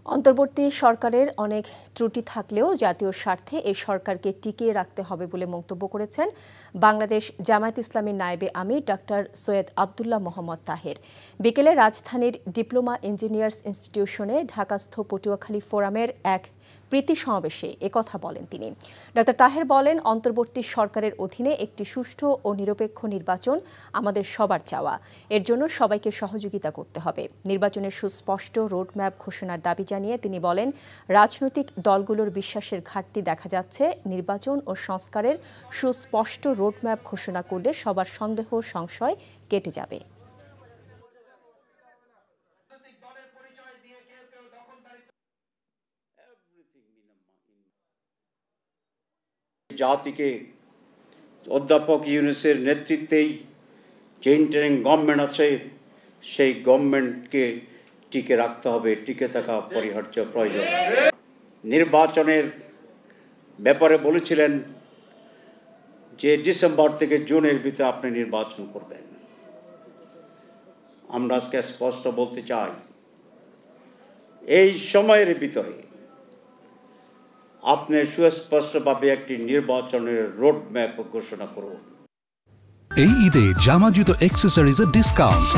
অন্তর্বর্তী সরকারের অনেক ত্রুটি থাকলেও জাতীয় স্বার্থে এই সরকারকে টিকিয়ে রাখতে হবে বলে মন্তব্য করেছেন বাংলাদেশ জামায়াত ইসলামীর নায়েবে আমির ডাক্তার সৈয়দ আব্দুল্লাহ মোহাম্মদ তাহের। বিকেলে রাজধানীর ডিপ্লোমা ইঞ্জিনিয়ার্স ইনস্টিটিউশনে ঢাকাস্থ পটুয়াখালী ফোরামের এক প্রীতি সমাবেশে একথা বলেন তিনি। ডাক্তার তাহের বলেন, অন্তর্বর্তী সরকারের অধীনে একটি সুষ্ঠু ও নিরপেক্ষ নির্বাচন আমাদের সবার চাওয়া। এর জন্য সবাইকে সহযোগিতা করতে হবে। নির্বাচনের সুস্পষ্ট রোডম্যাপ ঘোষণার দাবি জানিয়ে তিনি বলেন, রাজনৈতিক দলগুলোর বিশ্বাসের ঘাটতি দেখা যাচ্ছে। নির্বাচন ও সংস্কারের সুস্পষ্ট রোডম্যাপ ঘোষণা করলে সবার সন্দেহ সংশয় কেটে যাবে। জাতিকে অধ্যাপক ইউনূসের নেতৃত্বেই যে ইন্টারিম গভর্নমেন্ট আছে সেই গভর্নমেন্টকে টিকে রাখতে হবে, টিকে থাকা অপরিহার্য প্রয়োজন। নির্বাচনের ব্যাপারে বলেছিলেন যে ডিসেম্বর থেকে জুনের ভিতরে আপনি নির্বাচন করবেন। আমরা আজকে স্পষ্ট বলতে চাই, এই সময়ের ভিতরে আপনি সুস্পষ্টভাবে একটি নির্বাচনের রোডম্যাপ ঘোষণা করুন। এই ঈদে জামা জুতো অ্যাক্সেসরিজের ডিসকাউন্ট।